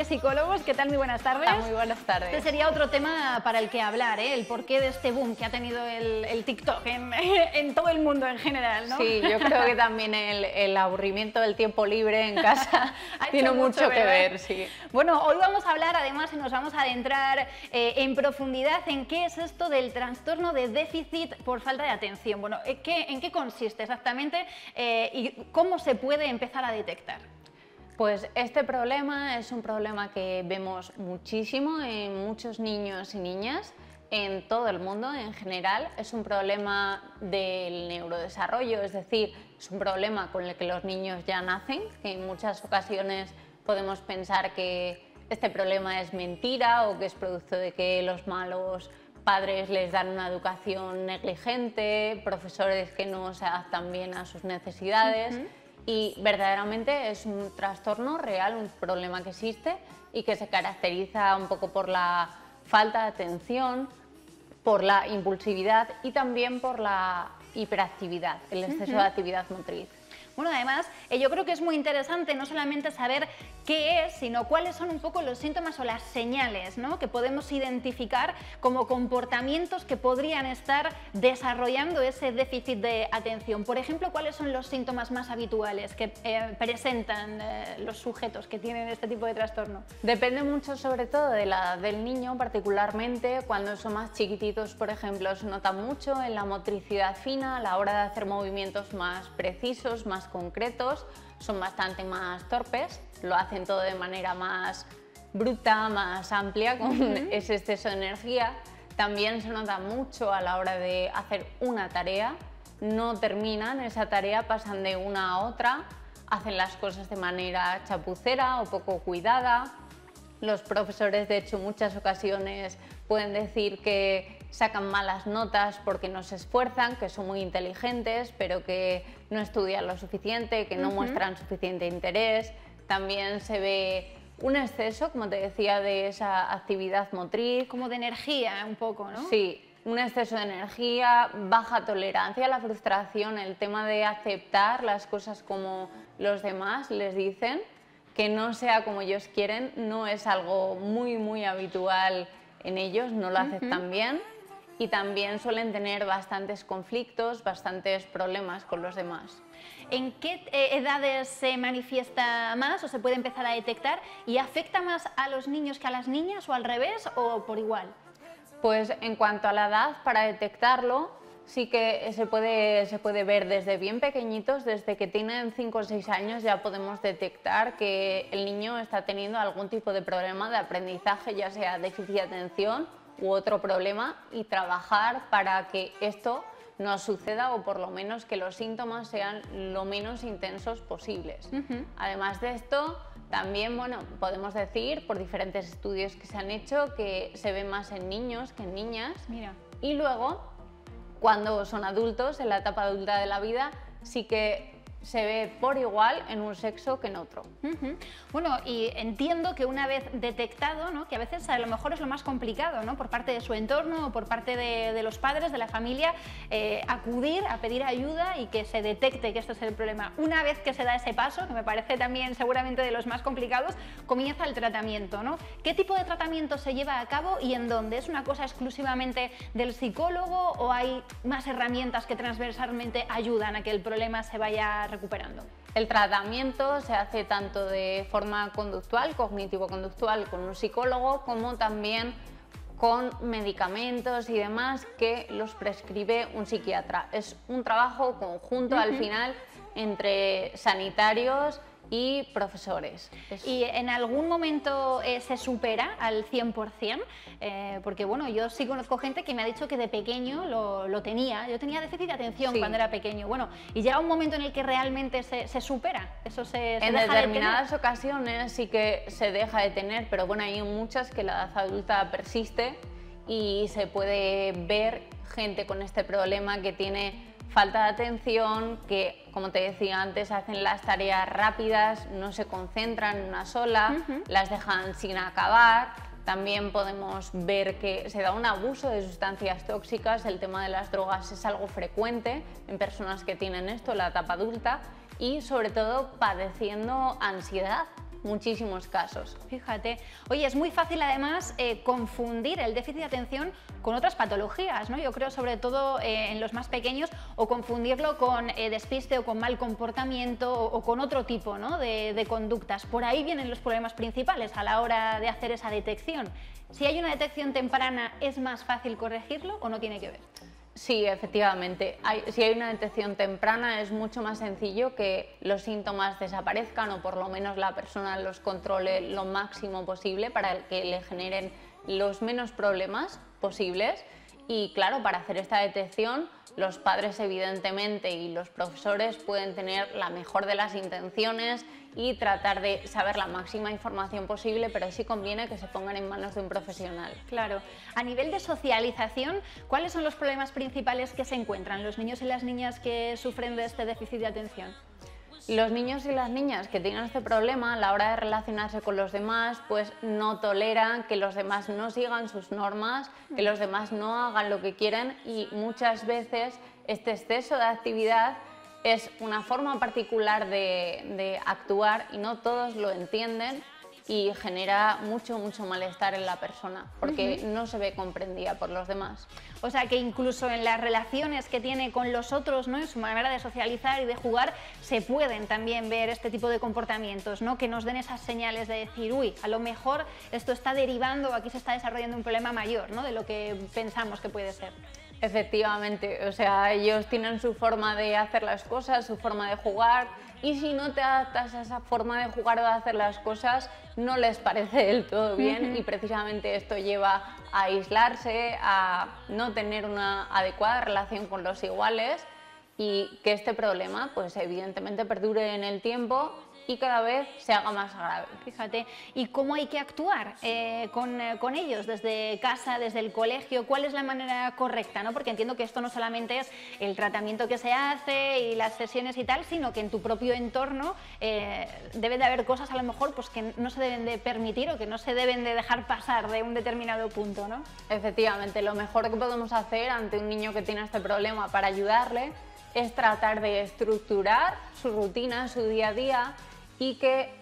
Psicólogos, ¿qué tal? Muy buenas tardes. Hola, muy buenas tardes. Este sería otro tema para el que hablar, ¿eh? El porqué de este boom que ha tenido el TikTok en todo el mundo en general, ¿no? Sí, yo creo que también el aburrimiento del tiempo libre en casa tiene mucho que ver, sí. Bueno, hoy vamos a hablar además y nos vamos a adentrar en profundidad en qué es esto del trastorno de déficit por falta de atención. Bueno, ¿en qué consiste exactamente y cómo se puede empezar a detectar? Pues este problema es un problema que vemos muchísimo en muchos niños y niñas en todo el mundo en general. Es un problema del neurodesarrollo, es decir, es un problema con el que los niños ya nacen, que en muchas ocasiones podemos pensar que este problema es mentira o que es producto de que los malos padres les dan una educación negligente, profesores que no se adaptan bien a sus necesidades. Y verdaderamente es un trastorno real, un problema que existe y que se caracteriza un poco por la falta de atención, por la impulsividad y también por la hiperactividad, el exceso de actividad motriz. Bueno, además, yo creo que es muy interesante no solamente saber qué es, sino cuáles son un poco los síntomas o las señales, ¿no?, que podemos identificar como comportamientos que podrían estar desarrollando ese déficit de atención. Por ejemplo, ¿cuáles son los síntomas más habituales que presentan los sujetos que tienen este tipo de trastorno? Depende mucho sobre todo de la edad del niño, particularmente cuando son más chiquititos, por ejemplo, se nota mucho en la motricidad fina a la hora de hacer movimientos más precisos, más concretos, son bastante más torpes, lo hacen todo de manera más bruta, más amplia, con ese exceso de energía. También se nota mucho a la hora de hacer una tarea, no terminan esa tarea, pasan de una a otra, hacen las cosas de manera chapucera o poco cuidada. Los profesores, de hecho, en muchas ocasiones pueden decir que sacan malas notas porque no se esfuerzan, que son muy inteligentes, pero que no estudian lo suficiente, que no muestran suficiente interés. También se ve un exceso, como te decía, de esa actividad motriz. Como de energía, un poco, ¿no? Sí, un exceso de energía, baja tolerancia a la frustración, el tema de aceptar las cosas como los demás les dicen, que no sea como ellos quieren, no es algo muy habitual en ellos, no lo aceptan bien. Y también suelen tener bastantes conflictos, bastantes problemas con los demás. ¿En qué edades se manifiesta más o se puede empezar a detectar y afecta más a los niños que a las niñas o al revés o por igual? Pues en cuanto a la edad, para detectarlo, sí que se puede ver desde bien pequeñitos, desde que tienen 5 o 6 años ya podemos detectar que el niño está teniendo algún tipo de problema de aprendizaje, ya sea déficit de atención u otro problema, y trabajar para que esto no suceda o por lo menos que los síntomas sean lo menos intensos posibles. Además de esto, también podemos decir por diferentes estudios que se han hecho que se ve más en niños que en niñas. Mira. Y luego, cuando son adultos, en la etapa adulta de la vida, sí que se ve por igual en un sexo que en otro. Bueno, y entiendo que una vez detectado, ¿no?, que a veces a lo mejor es lo más complicado, ¿no?, por parte de su entorno o por parte de los padres, de la familia, acudir a pedir ayuda y que se detecte que este es el problema. Una vez que se da ese paso, que me parece también seguramente de los más complicados, comienza el tratamiento, ¿no? ¿Qué tipo de tratamiento se lleva a cabo y en dónde? ¿Es una cosa exclusivamente del psicólogo o hay más herramientas que transversalmente ayudan a que el problema se vaya recuperando? El tratamiento se hace tanto de forma conductual, cognitivo-conductual, con un psicólogo, como también con medicamentos y demás que los prescribe un psiquiatra. Es un trabajo conjunto al final entre sanitarios y profesores. ¿Y en algún momento se supera al 100%? Porque bueno, yo sí conozco gente que me ha dicho que de pequeño lo tenía. Yo tenía déficit de atención cuando era pequeño. Bueno, y llega un momento en el que realmente se supera. Eso se en deja determinadas de tener. ocasiones sí que se deja de tener, pero bueno, hay muchas que la edad adulta persiste y se puede ver gente con este problema que tiene falta de atención, que, como te decía antes, hacen las tareas rápidas, no se concentran en una sola, las dejan sin acabar. También podemos ver que se da un abuso de sustancias tóxicas, el tema de las drogas es algo frecuente en personas que tienen esto en la etapa adulta y sobre todo padeciendo ansiedad. muchísimos casos. Fíjate. Oye, es muy fácil además confundir el déficit de atención con otras patologías, ¿no? Yo creo sobre todo en los más pequeños, o confundirlo con despiste o con mal comportamiento o con otro tipo, ¿no?, de conductas. Por ahí vienen los problemas principales a la hora de hacer esa detección. Si hay una detección temprana, ¿es más fácil corregirlo o no tiene que ver? Sí, efectivamente. Si hay una detección temprana es mucho más sencillo que los síntomas desaparezcan o por lo menos la persona los controle lo máximo posible para que le generen los menos problemas posibles. Y claro, para hacer esta detección los padres evidentemente y los profesores pueden tener la mejor de las intenciones y tratar de saber la máxima información posible, pero sí conviene que se pongan en manos de un profesional. Claro. A nivel de socialización, ¿cuáles son los problemas principales que se encuentran los niños y las niñas que sufren de este déficit de atención? Los niños y las niñas que tienen este problema a la hora de relacionarse con los demás, pues no toleran que los demás no sigan sus normas, que los demás no hagan lo que quieren, y muchas veces este exceso de actividad es una forma particular de actuar y no todos lo entienden y genera mucho malestar en la persona porque no se ve comprendida por los demás. O sea que incluso en las relaciones que tiene con los otros, ¿no?, en su manera de socializar y de jugar, se pueden también ver este tipo de comportamientos, ¿no?, que nos den esas señales de decir, uy, a lo mejor esto está derivando, aquí se está desarrollando un problema mayor, ¿no?, de lo que pensamos que puede ser. Efectivamente, o sea, ellos tienen su forma de hacer las cosas, su forma de jugar, y si no te adaptas a esa forma de jugar o de hacer las cosas, no les parece del todo bien, y precisamente esto lleva a aislarse, a no tener una adecuada relación con los iguales, y que este problema, pues evidentemente perdure en el tiempo y cada vez se haga más grave. Fíjate, ¿y cómo hay que actuar con ellos desde casa, desde el colegio? ¿Cuál es la manera correcta, ¿no? Porque entiendo que esto no solamente es el tratamiento que se hace y las sesiones y tal, sino que en tu propio entorno debe de haber cosas a lo mejor pues, que no se deben de permitir o que no se deben de dejar pasar de un determinado punto, ¿no? Efectivamente, lo mejor que podemos hacer ante un niño que tiene este problema para ayudarle es tratar de estructurar su rutina, su día a día, y que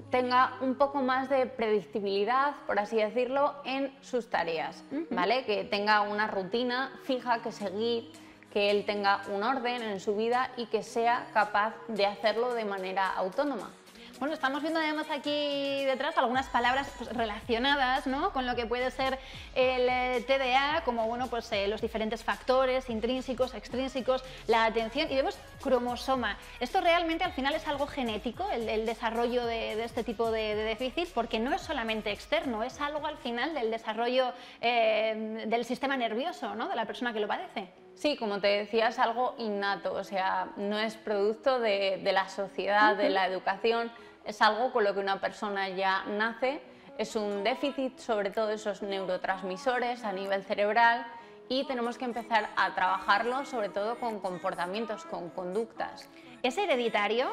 tenga un poco más de predictibilidad, por así decirlo, en sus tareas, ¿vale? Que tenga una rutina fija que seguir, que él tenga un orden en su vida y que sea capaz de hacerlo de manera autónoma. Bueno, estamos viendo además aquí detrás algunas palabras pues, relacionadas, ¿no?, con lo que puede ser el TDA, como bueno, pues, los diferentes factores intrínsecos, extrínsecos, la atención, y vemos cromosoma. Esto realmente al final es algo genético, el desarrollo de este tipo de déficit, porque no es solamente externo, es algo al final del desarrollo del sistema nervioso, ¿no?, de la persona que lo padece. Sí, como te decía, es algo innato, o sea, no es producto de la sociedad, de la educación, es algo con lo que una persona ya nace, es un déficit sobre todo de esos neurotransmisores a nivel cerebral y tenemos que empezar a trabajarlo sobre todo con comportamientos, con conductas. ¿Es hereditario?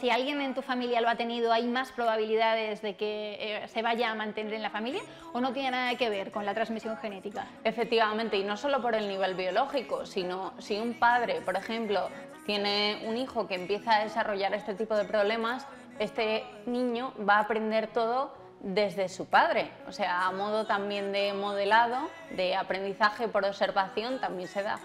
Si alguien en tu familia lo ha tenido, ¿hay más probabilidades de que se vaya a mantener en la familia o no tiene nada que ver con la transmisión genética? Efectivamente, y no solo por el nivel biológico, sino si un padre, por ejemplo, tiene un hijo que empieza a desarrollar este tipo de problemas, este niño va a aprender todo desde su padre, o sea, a modo también de modelado, de aprendizaje por observación también se da.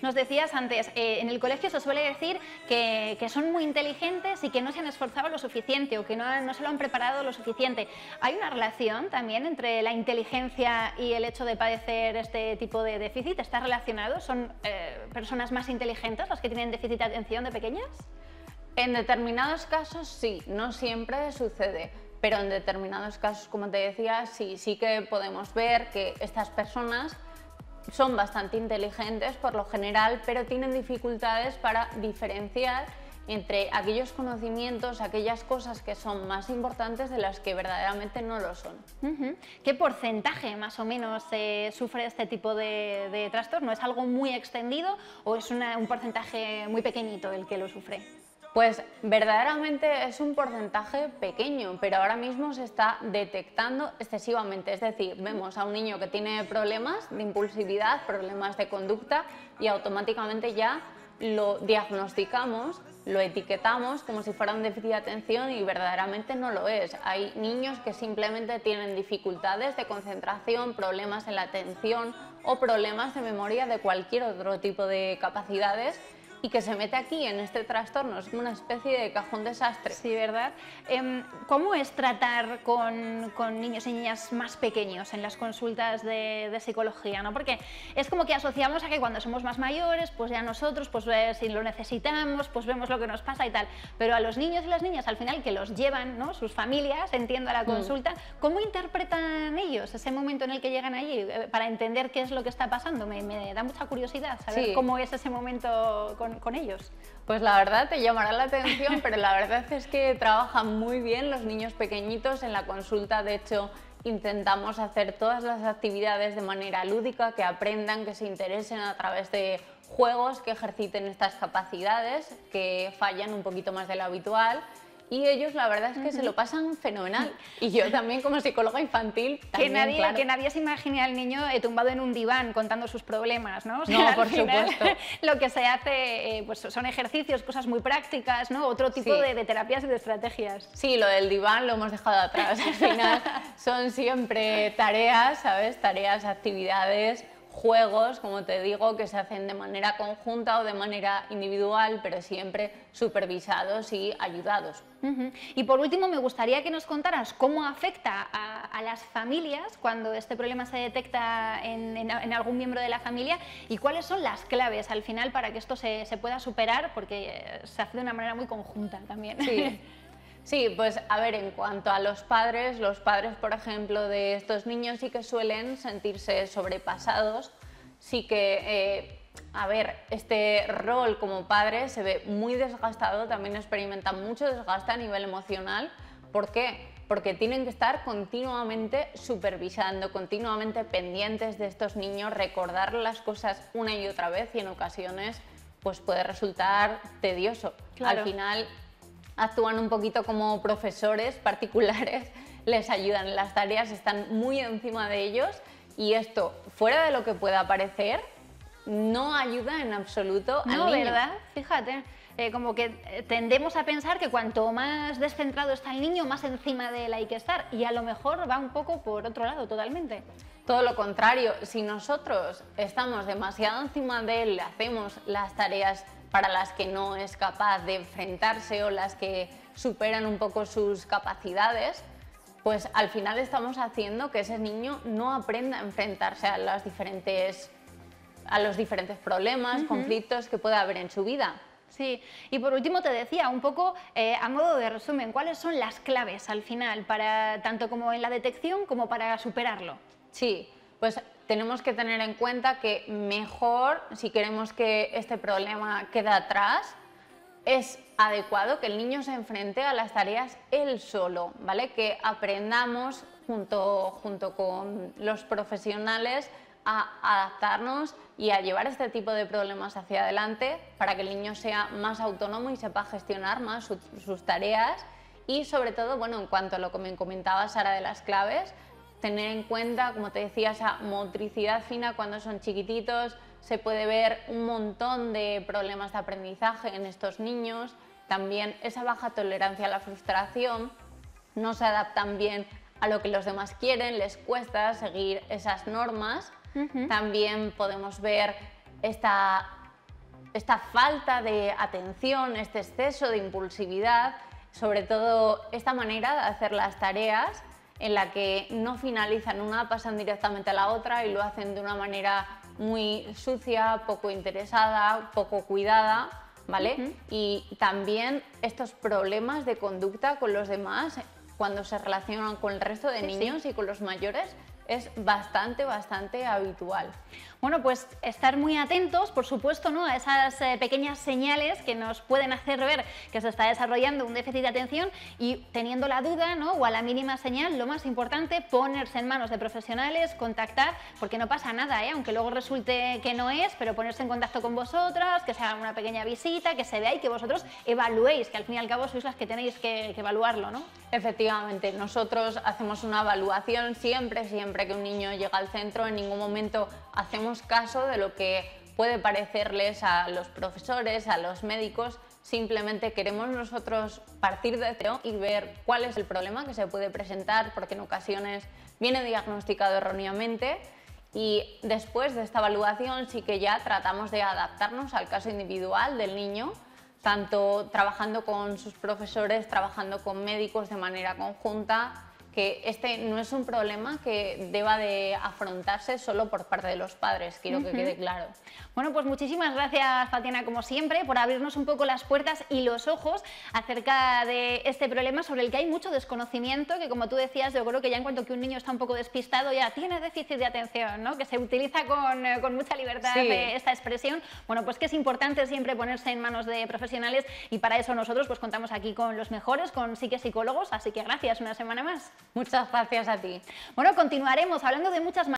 Nos decías antes, en el colegio se suele decir que son muy inteligentes y que no se han esforzado lo suficiente o que no se lo han preparado lo suficiente. ¿Hay una relación también entre la inteligencia y el hecho de padecer este tipo de déficit? ¿Está relacionado? ¿Son personas más inteligentes las que tienen déficit de atención de pequeñas? En determinados casos sí, no siempre sucede, pero en determinados casos, como te decía, sí que podemos ver que estas personas son bastante inteligentes por lo general, pero tienen dificultades para diferenciar entre aquellos conocimientos, aquellas cosas que son más importantes de las que verdaderamente no lo son. ¿Qué porcentaje más o menos sufre este tipo de trastorno? ¿Es algo muy extendido o es un porcentaje muy pequeñito el que lo sufre? Pues verdaderamente es un porcentaje pequeño, pero ahora mismo se está detectando excesivamente. Es decir, vemos a un niño que tiene problemas de impulsividad, problemas de conducta y automáticamente ya lo diagnosticamos, lo etiquetamos como si fuera un déficit de atención y verdaderamente no lo es. Hay niños que simplemente tienen dificultades de concentración, problemas en la atención o problemas de memoria de cualquier otro tipo de capacidades y que se mete aquí en este trastorno, es una especie de cajón desastre. Sí, ¿verdad? ¿Cómo es tratar con niños y niñas más pequeños en las consultas de psicología, ¿no? Porque es como que asociamos a que cuando somos más mayores, pues ya nosotros, pues si lo necesitamos, pues vemos lo que nos pasa y tal. Pero a los niños y las niñas, al final, que los llevan, ¿no? Sus familias, entiendo, a la consulta, ¿cómo interpretan ellos ese momento en el que llegan allí para entender qué es lo que está pasando? Me da mucha curiosidad saber cómo es ese momento con ellos. Pues la verdad te llamará la atención, pero la verdad es que trabajan muy bien los niños pequeñitos en la consulta. De hecho, intentamos hacer todas las actividades de manera lúdica, que aprendan, que se interesen a través de juegos, que ejerciten estas capacidades, que fallan un poquito más de lo habitual. Y ellos la verdad es que se lo pasan fenomenal. Y yo también como psicóloga infantil también, que nadie se imagine al niño tumbado en un diván contando sus problemas, ¿no? O sea, no, por supuesto. Lo que se hace pues son ejercicios, cosas muy prácticas, ¿no? Otro tipo de terapias y de estrategias. Sí, lo del diván lo hemos dejado atrás. Al final son siempre tareas, ¿sabes? Tareas, actividades, juegos, como te digo, que se hacen de manera conjunta o de manera individual, pero siempre supervisados y ayudados. Y por último, me gustaría que nos contaras cómo afecta a las familias cuando este problema se detecta en algún miembro de la familia y cuáles son las claves al final para que esto se pueda superar, porque se hace de una manera muy conjunta también. Sí. Sí, pues a ver, en cuanto a los padres, por ejemplo, de estos niños sí que suelen sentirse sobrepasados, sí que, a ver, este rol como padre se ve muy desgastado, también experimentan mucho desgaste a nivel emocional. ¿Por qué? Porque tienen que estar continuamente supervisando, continuamente pendientes de estos niños, recordar las cosas una y otra vez y en ocasiones pues puede resultar tedioso. Claro. Al final actúan un poquito como profesores particulares, les ayudan en las tareas, están muy encima de ellos y esto, fuera de lo que pueda parecer, no ayuda en absoluto al niño. No, ¿verdad? Fíjate. Como que tendemos a pensar que cuanto más descentrado está el niño, más encima de él hay que estar y a lo mejor va un poco por otro lado totalmente. Todo lo contrario, si nosotros estamos demasiado encima de él, le hacemos las tareas para las que no es capaz de enfrentarse o las que superan un poco sus capacidades, pues al final estamos haciendo que ese niño no aprenda a enfrentarse a los diferentes problemas, conflictos que pueda haber en su vida. Sí, y por último te decía un poco a modo de resumen, ¿cuáles son las claves al final, para tanto como en la detección como para superarlo? Sí, pues tenemos que tener en cuenta que mejor, si queremos que este problema quede atrás, es adecuado que el niño se enfrente a las tareas él solo, ¿vale? Que aprendamos junto con los profesionales a adaptarnos y a llevar este tipo de problemas hacia adelante para que el niño sea más autónomo y sepa gestionar más sus tareas y sobre todo, bueno, en cuanto a lo que me comentaba Sara de las claves, tener en cuenta, como te decía, esa motricidad fina cuando son chiquititos, se puede ver un montón de problemas de aprendizaje en estos niños, también esa baja tolerancia a la frustración, no se adaptan bien a lo que los demás quieren, les cuesta seguir esas normas, también podemos ver esta falta de atención, este exceso de impulsividad, sobre todo esta manera de hacer las tareas en la que no finalizan una, pasan directamente a la otra y lo hacen de una manera muy sucia, poco interesada, poco cuidada, ¿vale? Y también estos problemas de conducta con los demás cuando se relacionan con el resto de niños y con los mayores es bastante habitual. Bueno, pues estar muy atentos, por supuesto, ¿no?, a esas pequeñas señales que nos pueden hacer ver que se está desarrollando un déficit de atención y teniendo la duda, ¿no?, o a la mínima señal, lo más importante, ponerse en manos de profesionales, contactar, porque no pasa nada, aunque luego resulte que no es, pero ponerse en contacto con vosotras, que se haga una pequeña visita, que se vea y que vosotros evaluéis, que al fin y al cabo sois las que tenéis que evaluarlo, ¿no? Efectivamente, nosotros hacemos una evaluación siempre que un niño llega al centro, en ningún momento hacemos caso de lo que puede parecerles a los profesores, a los médicos. Simplemente queremos nosotros partir de cero y ver cuál es el problema que se puede presentar, porque en ocasiones viene diagnosticado erróneamente, y después de esta evaluación sí que ya tratamos de adaptarnos al caso individual del niño, tanto trabajando con sus profesores, trabajando con médicos de manera conjunta, que este no es un problema que deba de afrontarse solo por parte de los padres, quiero que quede claro. Bueno, pues muchísimas gracias, Tatiana, como siempre, por abrirnos un poco las puertas y los ojos acerca de este problema sobre el que hay mucho desconocimiento, que como tú decías, yo creo que ya en cuanto que un niño está un poco despistado ya tiene déficit de atención, ¿no? Que se utiliza con mucha libertad esta expresión. Bueno, pues que es importante siempre ponerse en manos de profesionales, y para eso nosotros pues contamos aquí con los mejores, con psicólogos, así que gracias una semana más. Muchas gracias a ti. Bueno, continuaremos hablando de muchas